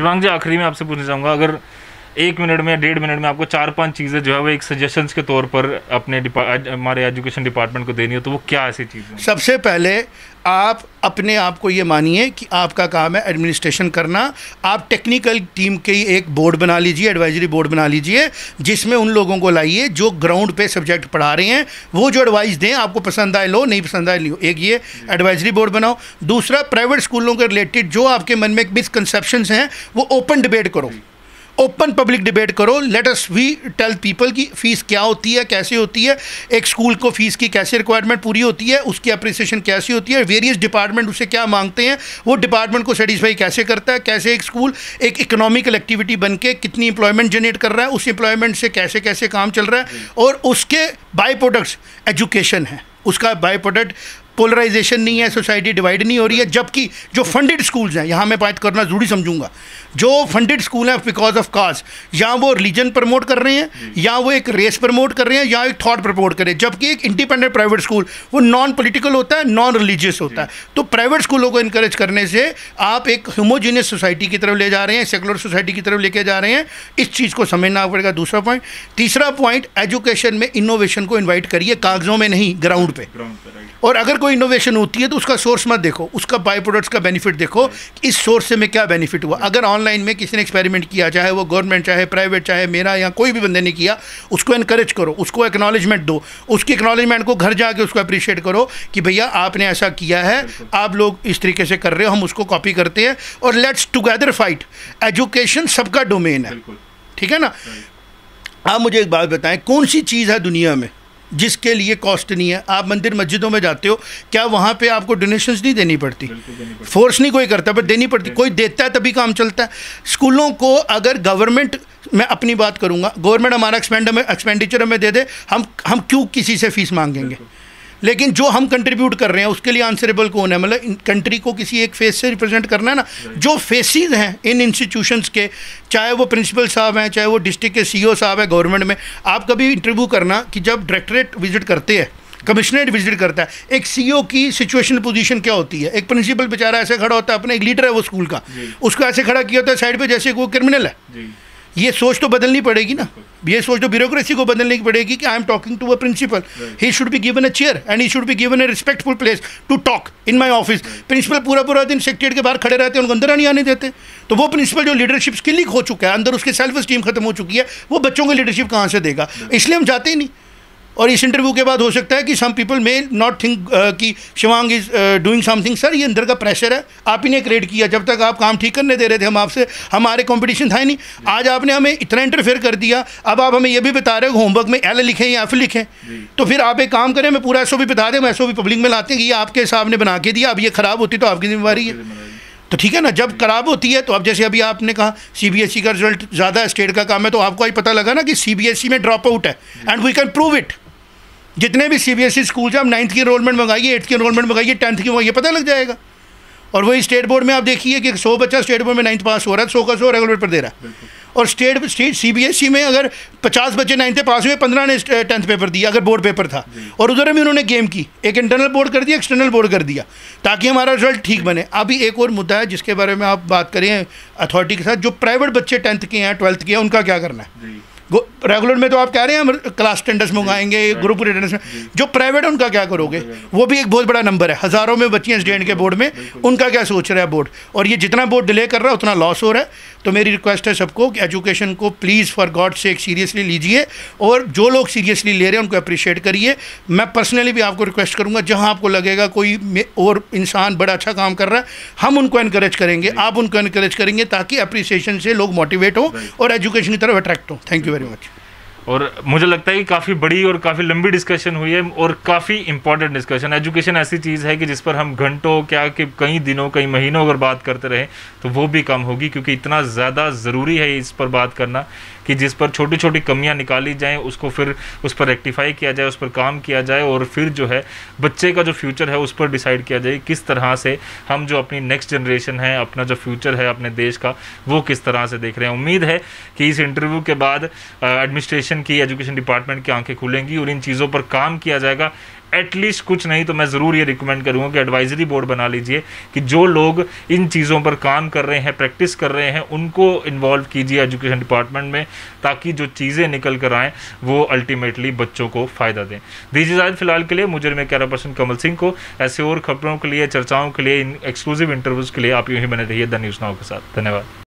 शिवांग जी, आखिरी में आपसे पूछना चाहूँगा, अगर 1 मिनट में 1.5 मिनट में आपको 4-5 चीज़ें जो है वो एक सजेशंस के तौर पर अपने हमारे एजुकेशन डिपार्टमेंट को देनी हो, तो वो क्या ऐसी चीज़ें? सबसे पहले आप अपने आप को ये मानिए कि आपका काम है एडमिनिस्ट्रेशन करना। आप टेक्निकल टीम की एक बोर्ड बना लीजिए, एडवाइजरी बोर्ड बना लीजिए, जिसमें उन लोगों को लाइए जो ग्राउंड पे सब्जेक्ट पढ़ा रहे हैं, वो जो एडवाइस दें, आपको पसंद आए लो, नहीं पसंद आए लो। एक ये एडवाइजरी बोर्ड बनाओ। दूसरा, प्राइवेट स्कूलों के रिलेटेड जो आपके मन में मिसकंसेप्शंस हैं वो ओपन डिबेट करो, ओपन पब्लिक डिबेट करो। Let us we tell people की फ़ीस क्या होती है, कैसे होती है, एक स्कूल को फ़ीस की कैसे रिक्वायरमेंट पूरी होती है, उसकी अप्रिसिएशन कैसी होती है, वेरियस डिपार्टमेंट उससे क्या मांगते हैं, वो डिपार्टमेंट को सेटिस्फाई कैसे करता है, कैसे एक स्कूल एक इकोनॉमिकल एक्टिविटी बन के कितनी एम्प्लॉयमेंट जनरेट कर रहा है, उस एम्प्लॉयमेंट से कैसे कैसे काम चल रहा है, और उसके बाई प्रोडक्ट्स एजुकेशन है, उसका बाई प्रोडक्ट पोलराइजेशन नहीं है, सोसाइटी डिवाइड नहीं हो रही है। जबकि जो फंडेड स्कूल्स हैं, यहाँ मैं बात करना ज़रूरी समझूंगा, जो फंडेड स्कूल हैं बिकॉज ऑफ काज, या वो रिलीजन प्रमोट कर रहे हैं, या वो एक रेस प्रमोट कर रहे हैं, या एक थॉट प्रमोट कर रहे हैं। जबकि एक इंडिपेंडेंट प्राइवेट स्कूल वो नॉन पॉलिटिकल होता है, नॉन रिलीजियस होता है। तो प्राइवेट स्कूलों को इनकरेज करने से आप एक होमोजीनियस सोसाइटी की तरफ ले जा रहे हैं, सेकुलर सोसाइटी की तरफ लेके जा रहे हैं। इस चीज़ को समझना पड़ेगा। दूसरा पॉइंट। तीसरा पॉइंट, एजुकेशन में इनोवेशन को इन्वाइट करिए, कागजों में नहीं, ग्राउंड पे। और अगर कोई इनोवेशन होती है तो उसका सोर्स मत देखो, उसका बाई प्रोडक्ट्स का बेनिफिट देखो, इस सोर्स से में क्या बेनिफिट हुआ। अगर ऑनलाइन में किसी ने एक्सपेरिमेंट किया, चाहे वो गवर्नमेंट, चाहे प्राइवेट, चाहे मेरा या कोई भी बंदे ने किया, उसको इनकरेज करो, उसको एक्नॉलेजमेंट दो, उसकी एक्नॉलेजमेंट को घर जाके उसको अप्रिशिएट करो कि भैया आपने ऐसा किया है, आप लोग इस तरीके से कर रहे हो, हम उसको कॉपी करते हैं, और लेट्स टुगेदर फाइट। एजुकेशन सबका डोमेन है, ठीक है ना। आप मुझे एक बात बताएं, कौन सी चीज़ है दुनिया में जिसके लिए कॉस्ट नहीं है? आप मंदिर मस्जिदों में जाते हो, क्या वहाँ पे आपको डोनेशंस नहीं देनी पड़ती? फोर्स नहीं कोई करता, पर देनी पड़ती। कोई देता है तभी काम चलता है। स्कूलों को अगर गवर्नमेंट, मैं अपनी बात करूँगा, गवर्नमेंट हमारा एक्सपेंडिचर हमें दे दे, हम क्यों किसी से फीस मांगेंगे? लेकिन जो हम कंट्रीब्यूट कर रहे हैं उसके लिए आंसरेबल कौन है? मतलब कंट्री को किसी एक फेस से रिप्रेजेंट करना है ना। जो फेसेस हैं इन इंस्टीट्यूशंस के, चाहे वो प्रिंसिपल साहब हैं, चाहे वो डिस्ट्रिक्ट के सीईओ साहब हैं गवर्नमेंट में, आप कभी इंटरव्यू करना कि जब डायरेक्टरेट विजिट करते हैं, कमिश्नरेट विजिट करता है, एक सीईओ की सिचुएशन पोजीशन क्या होती है? एक प्रिंसिपल बेचारा ऐसे खड़ा होता है, अपना एक लीडर है वो स्कूल का, उसको ऐसे खड़ा किया होता है साइड पे जैसे वो क्रिमिनल है। ये सोच तो बदलनी पड़ेगी ना, ये सोच तो ब्यूरोक्रेसी को बदलने की पड़ेगी कि I am talking to a principal, he should be given a chair and he should be given a respectful place to talk in my office. Principal पूरा दिन सेक्रेटरीट के बाहर खड़े रहते हैं, उनको अंदर नहीं आने देते। तो वो प्रिंसिपल जो लीडरशिप स्किल ही खो चुका है, अंदर उसकी सेल्फ एस्टीम खत्म हो चुकी है, वो बच्चों की लीडरशिप कहाँ से देगा? इसलिए हम जाते ही नहीं। और इस इंटरव्यू के बाद हो सकता है कि some people may not think कि Shivang is doing something. Sir, ये अंदर का प्रेशर है, आप ही ने क्रिएट किया। जब तक आप काम ठीक करने दे रहे थे, हम आपसे, हमारे कंपटीशन था ही नहीं। आज आपने हमें इतना इंटरफेयर कर दिया, अब आप हमें ये भी बता रहे हो होमवर्क में एल लिखें या एफ लिखें। तो फिर आप एक काम करें, मैं पूरा एसओपी बता दें, एसओपी पब्लिक में लाते हैं कि ये आपके हिसाब ने बना के दिया, अब ये ख़राब होती तो आपकी जिम्मेवारी है। तो ठीक है ना, जब खराब होती है तो अब जैसे अभी आपने कहा सीबीएसई का रिजल्ट ज़्यादा है, स्टेट का काम है, तो आपको आज पता लगा ना कि सीबीएसई में ड्रॉप आउट है, and we can prove it. जितने भी सीबीएसई स्कूल हैं, आप 9th की एनरोलमेंट मंगाइए, 8th की एनरोलमेंट मंगाइए, 10th की मंगाइए, पता लग जाएगा। और वही स्टेट बोर्ड में आप देखिए कि 100 बच्चा स्टेट बोर्ड में 9th पास हो रहा है, 100 का 100 रेगुलर पेपर दे रहा है। और स्टेट सीबीएसई में अगर 50 बच्चे 9th पास हुए, 15 ने 10th पेपर दिया, अगर बोर्ड पेपर था। और उधर भी उन्होंने गेम की, एक इंटरनल बोर्ड कर दिया, एक्सटर्नल बोर्ड कर दिया, ताकि हमारा रिजल्ट ठीक बने। अभी एक और मुद्दा है जिसके बारे में आप बात करें अथॉरिटी के साथ, जो प्राइवेट बच्चे 10th के हैं, 12th के हैं, उनका क्या करना है? रेगुलर में तो आप कह रहे हैं हम क्लास अटेंडेंस मंगाएंगे, ग्रुप अटेंडेंस में, जो प्राइवेट उनका क्या करोगे? वो भी एक बहुत बड़ा नंबर है, हज़ारों में बच्चियाँ स्टूडेंट के बोर्ड में, उनका क्या सोच रहा है बोर्ड? और ये जितना बोर्ड डिले कर रहा है उतना लॉस हो रहा है। तो मेरी रिक्वेस्ट है सबको कि एजुकेशन को please for God sake seriously लीजिए, और जो लोग सीरियसली ले रहे हैं उनको अप्रिशिएट करिए। मैं पर्सनली भी आपको रिक्वेस्ट करूँगा, जहाँ आपको लगेगा कोई और इंसान बड़ा अच्छा काम कर रहा है, हम उनको इनकरेज करेंगे, आप उनको इनकरेज करेंगे, ताकि अप्रिसिएशन से लोग मोटिवेट हो और एजुकेशन की तरफ अट्रैक्ट हो। Thank you very much. और मुझे लगता है कि काफ़ी बड़ी और काफ़ी लंबी डिस्कशन हुई है, और काफ़ी इंपॉर्टेंट डिस्कशन। एजुकेशन ऐसी चीज़ है कि जिस पर हम घंटों क्या कि कई दिनों कई महीनों अगर बात करते रहे तो वो भी कम होगी, क्योंकि इतना ज़्यादा ज़रूरी है इस पर बात करना कि जिस पर छोटी छोटी कमियां निकाली जाएं, उसको फिर उस पर रेक्टिफाई किया जाए, उस पर काम किया जाए, और फिर जो है बच्चे का जो फ्यूचर है उस पर डिसाइड किया जाए किस तरह से हम जो अपनी नेक्स्ट जनरेशन है, अपना जो फ्यूचर है अपने देश का, वो किस तरह से देख रहे हैं। उम्मीद है कि इस इंटरव्यू के बाद एडमिनिस्ट्रेशन एजुकेशन की, एजुकेशन डिपार्टमेंट की आंखें खुलेंगी और इन चीज़ों पर काम किया जाएगा। एटलीस्ट कुछ नहीं तो मैं ज़रूर ये रिकमेंड करूँगा कि एडवाइजरी बोर्ड बना लीजिए कि जो लोग इन चीज़ों पर काम कर रहे हैं, प्रैक्टिस कर रहे हैं, उनको इन्वॉल्व कीजिए एजुकेशन डिपार्टमेंट में, ताकि जो चीज़ें निकल कर आएँ वो अल्टीमेटली बच्चों को फ़ायदा दें। दीजिए इजाज़त फिलहाल के लिए। मुझे में 11% कमल सिंह को ऐसे और खबरों के लिए, चर्चाओं के लिए, इन एक्सक्लूसिव इंटरव्यूज़ के लिए आप यूँ ही बने रहिए द न्यूज़ नाउ के साथ। धन्यवाद।